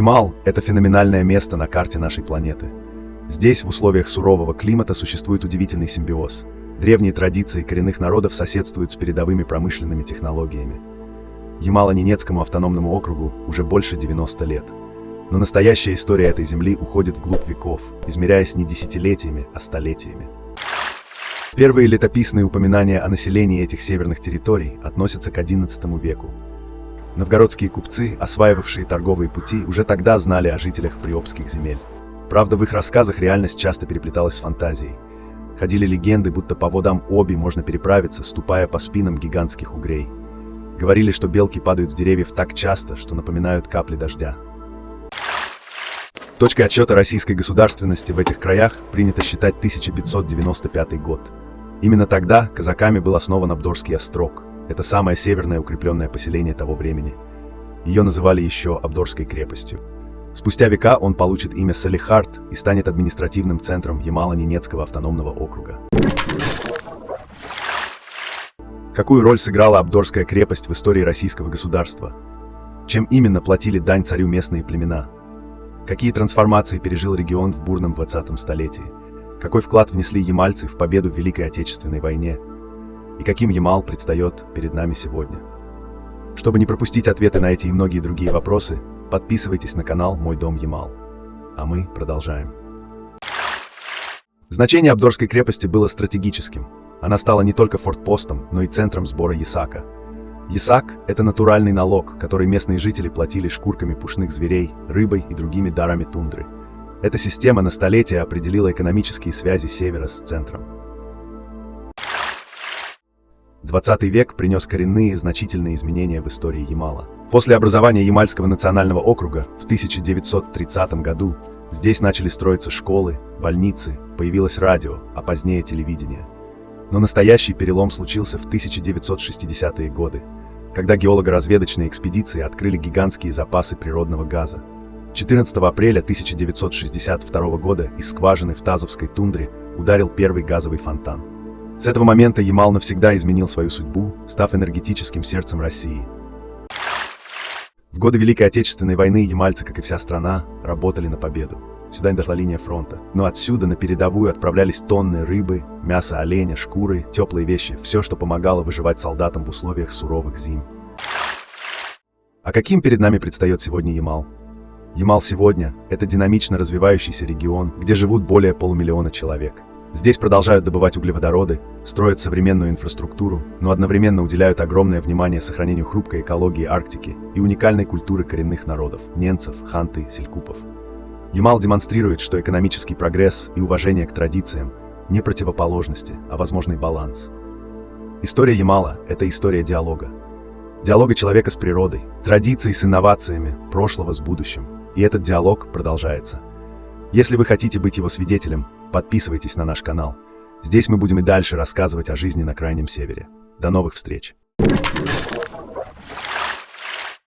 Ямал – это феноменальное место на карте нашей планеты. Здесь, в условиях сурового климата, существует удивительный симбиоз. Древние традиции коренных народов соседствуют с передовыми промышленными технологиями. Ямало-Ненецкому автономному округу уже больше 90 лет. Но настоящая история этой земли уходит вглубь веков, измеряясь не десятилетиями, а столетиями. Первые летописные упоминания о населении этих северных территорий относятся к XI веку. Новгородские купцы, осваивавшие торговые пути, уже тогда знали о жителях приобских земель. Правда, в их рассказах реальность часто переплеталась с фантазией. Ходили легенды, будто по водам Оби можно переправиться, ступая по спинам гигантских угрей. Говорили, что белки падают с деревьев так часто, что напоминают капли дождя. Точкой отсчета российской государственности в этих краях принято считать 1595 год. Именно тогда казаками был основан Абдорский острог. Это самое северное укрепленное поселение того времени. Ее называли еще Абдорской крепостью. Спустя века он получит имя Салихард и станет административным центром Ямало-Ненецкого автономного округа. Какую роль сыграла Абдорская крепость в истории российского государства? Чем именно платили дань царю местные племена? Какие трансформации пережил регион в бурном 20 столетии? Какой вклад внесли ямальцы в победу в Великой Отечественной войне? И каким Ямал предстает перед нами сегодня? Чтобы не пропустить ответы на эти и многие другие вопросы, подписывайтесь на канал «Мой дом Ямал». А мы продолжаем. Значение Абдорской крепости было стратегическим. Она стала не только фортпостом, но и центром сбора ясака. Ясак – это натуральный налог, который местные жители платили шкурками пушных зверей, рыбой и другими дарами тундры. Эта система на столетия определила экономические связи севера с центром. 20 век принес коренные значительные изменения в истории Ямала. После образования Ямальского национального округа в 1930 году здесь начали строиться школы, больницы, появилось радио, а позднее телевидение. Но настоящий перелом случился в 1960-е годы, когда геолого-разведочные экспедиции открыли гигантские запасы природного газа. 14 апреля 1962 года из скважины в Тазовской тундре ударил первый газовый фонтан. С этого момента Ямал навсегда изменил свою судьбу, став энергетическим сердцем России. В годы Великой Отечественной войны ямальцы, как и вся страна, работали на победу. Сюда не дошла линия фронта. Но отсюда на передовую отправлялись тонны рыбы, мяса оленя, шкуры, теплые вещи, все, что помогало выживать солдатам в условиях суровых зим. А каким перед нами предстает сегодня Ямал? Ямал сегодня – это динамично развивающийся регион, где живут более полумиллиона человек. Здесь продолжают добывать углеводороды, строят современную инфраструктуру, но одновременно уделяют огромное внимание сохранению хрупкой экологии Арктики и уникальной культуры коренных народов – ненцев, ханты, селькупов. Ямал демонстрирует, что экономический прогресс и уважение к традициям не противоположности, а возможный баланс. История Ямала – это история диалога. Диалога человека с природой, традиций с инновациями, прошлого с будущим. И этот диалог продолжается. Если вы хотите быть его свидетелем, подписывайтесь на наш канал. Здесь мы будем и дальше рассказывать о жизни на Крайнем Севере. До новых встреч!